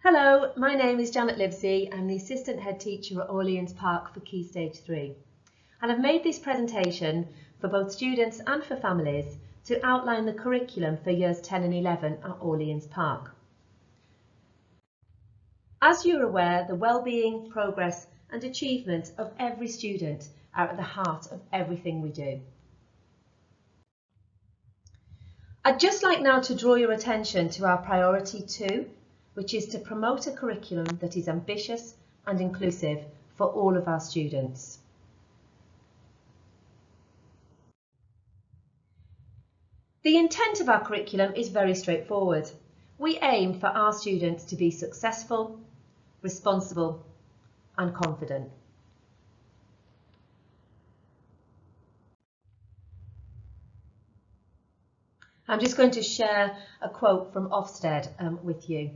Hello, my name is Janet Livesey. I'm the Assistant Head Teacher at Orleans Park for Key Stage 3. And I've made this presentation for both students and for families to outline the curriculum for years 10 and 11 at Orleans Park. As you're aware, the well-being, progress and achievement of every student are at the heart of everything we do. I'd just like now to draw your attention to our priority 2, which is to promote a curriculum that is ambitious and inclusive for all of our students. The intent of our curriculum is very straightforward. We aim for our students to be successful, responsible and confident. I'm just going to share a quote from Ofsted with you.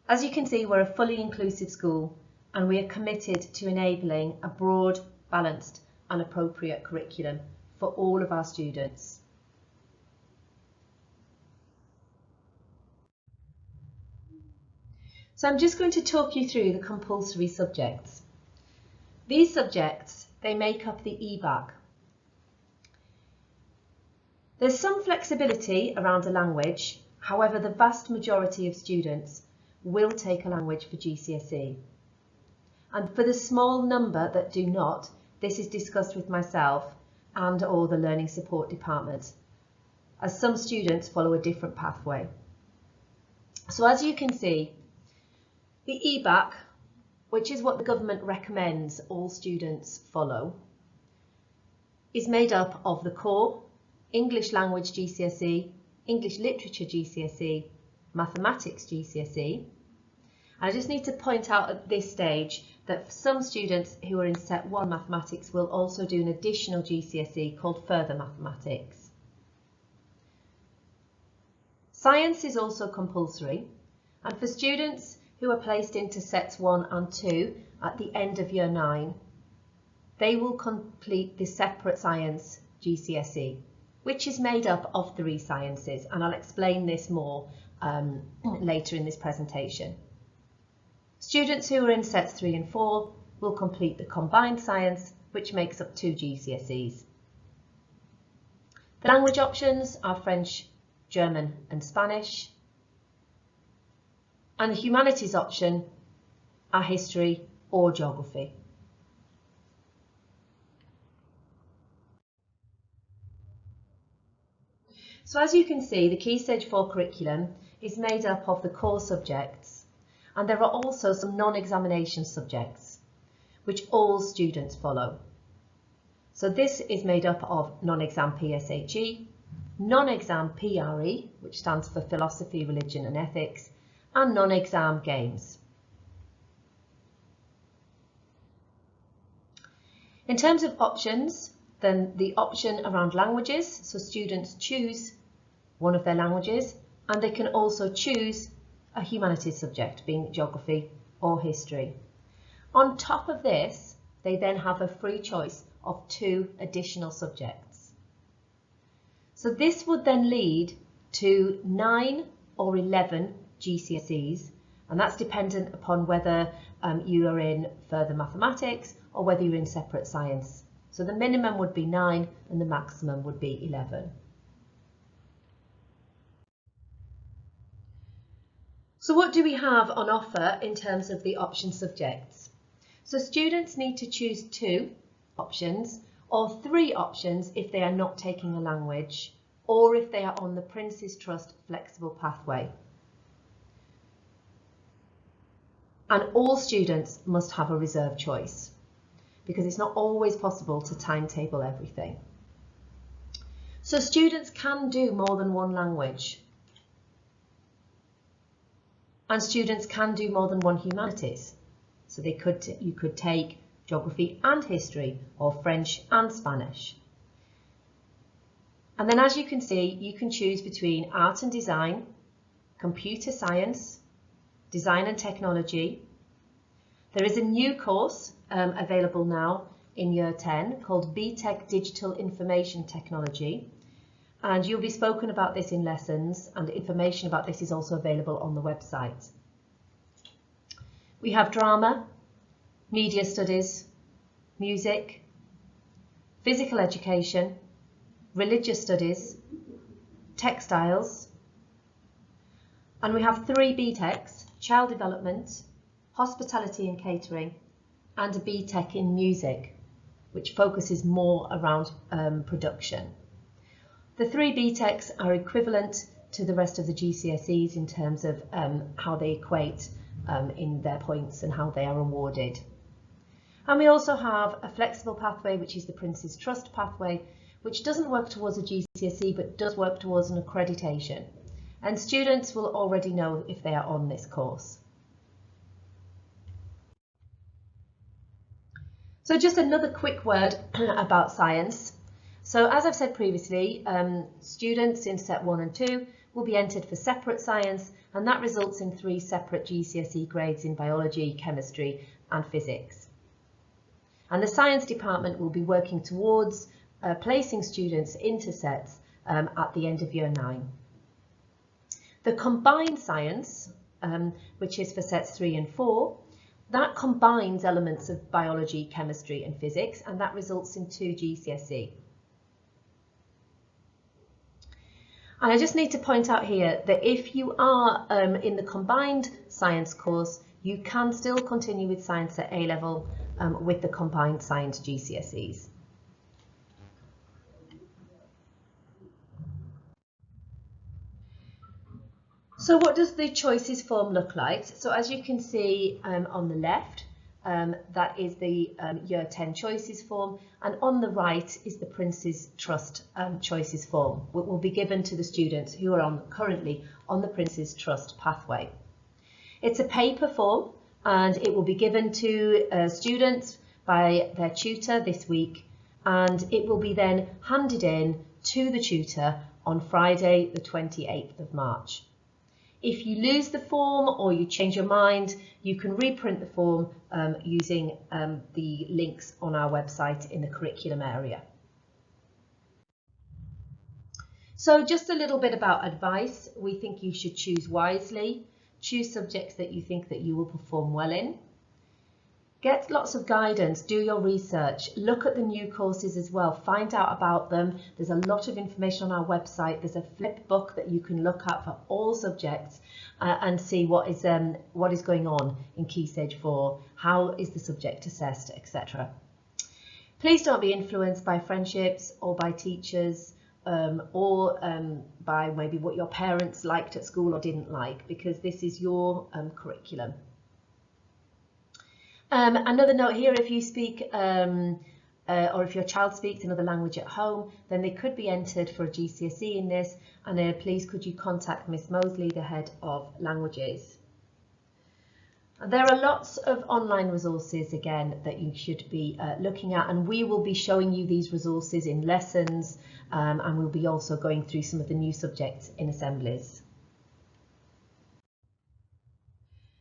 As you can see, we're a fully inclusive school and we are committed to enabling a broad, balanced and appropriate curriculum for all of our students. So I'm just going to talk you through the compulsory subjects. These subjects, they make up the EBAC. There's some flexibility around a language, however the vast majority of students will take a language for GCSE. And for the small number that do not, this is discussed with myself and or the Learning Support Department, as some students follow a different pathway. So as you can see, the EBAC, which is what the government recommends all students follow, is made up of the core, English Language GCSE, English Literature GCSE, Mathematics GCSE. And I just need to point out at this stage that for some students who are in Set 1 Mathematics will also do an additional GCSE called Further Mathematics. Science is also compulsory, and for students who are placed into Sets 1 and 2 at the end of Year 9, they will complete the separate Science GCSE, which is made up of 3 sciences, and I'll explain this more later in this presentation. Students who are in Sets 3 and 4 will complete the Combined Science, which makes up 2 GCSEs. The language options are French, German and Spanish, and the humanities option are history or geography. So as you can see, the Key Stage 4 curriculum is made up of the core subjects, and there are also some non-examination subjects which all students follow. So this is made up of non-exam PSHE, non-exam PRE, which stands for Philosophy, Religion and Ethics, and non-exam games. In terms of options, then the option around languages, so students choose one of their languages, and they can also choose a humanities subject, being geography or history. On top of this, they then have a free choice of 2 additional subjects. So this would then lead to 9 or 11 GCSEs, and that's dependent upon whether you are in Further Mathematics or whether you're in separate science. So the minimum would be 9 and the maximum would be 11. So what do we have on offer in terms of the option subjects? So students need to choose 2 options or 3 options if they are not taking a language or if they are on the Prince's Trust flexible pathway. And all students must have a reserve choice, because it's not always possible to timetable everything. So students can do more than 1 language, and students can do more than 1 humanities. So you could take geography and history, or French and Spanish. And then as you can see, you can choose between art and design, computer science, design and technology. There is a new course available now in Year 10 called BTEC Digital Information Technology, and you'll be spoken about this in lessons, and information about this is also available on the website. We have drama, media studies, music, physical education, religious studies, textiles, and we have 3 BTECs, child development, hospitality and catering, and a BTEC in music, which focuses more around production. The 3 BTECs are equivalent to the rest of the GCSEs in terms of how they equate in their points and how they are awarded. And we also have a flexible pathway, which is the Prince's Trust pathway, which doesn't work towards a GCSE but does work towards an accreditation. And students will already know if they are on this course. So just another quick word about science. So as I've said previously, students in set 1 and 2 will be entered for separate science, and that results in 3 separate GCSE grades in biology, chemistry and physics. And the science department will be working towards placing students into sets at the end of year 9. The combined science, which is for sets 3 and 4, that combines elements of biology, chemistry and physics, and that results in 2 GCSE. And I just need to point out here that if you are in the combined science course, you can still continue with science at A level with the combined science GCSEs. So what does the choices form look like? So as you can see on the left, that is the year 10 choices form, and on the right is the Prince's Trust choices form, which will be given to the students who are currently on the Prince's Trust pathway. It's a paper form, and it will be given to students by their tutor this week, and it will be then handed in to the tutor on Friday the 28th of March. If you lose the form or you change your mind, you can reprint the form using the links on our website in the curriculum area. So just a little bit about advice. We think you should choose wisely, choose subjects that you think that you will perform well in. Get lots of guidance, do your research, look at the new courses as well, find out about them. There's a lot of information on our website. There's a flip book that you can look at for all subjects and see what is going on in Key Stage 4, how is the subject assessed, etc. Please don't be influenced by friendships or by teachers or by maybe what your parents liked at school or didn't like, because this is your curriculum. Another note here, if you speak or if your child speaks another language at home, then they could be entered for a GCSE in this, and please could you contact Miss Mosley, the head of languages. There are lots of online resources again that you should be looking at, and we will be showing you these resources in lessons, and we'll be also going through some of the new subjects in assemblies.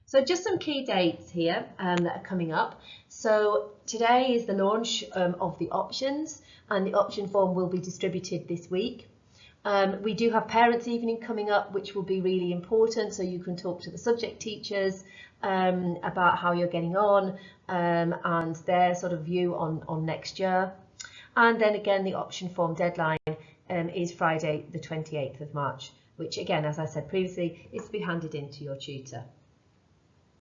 So just some key dates here that are coming up. So today is the launch of the options, and the option form will be distributed this week. We do have Parents' Evening coming up, which will be really important, so you can talk to the subject teachers about how you're getting on and their sort of view on next year. And then again, the option form deadline is Friday the 28th of March, which again, as I said previously, is to be handed in to your tutor.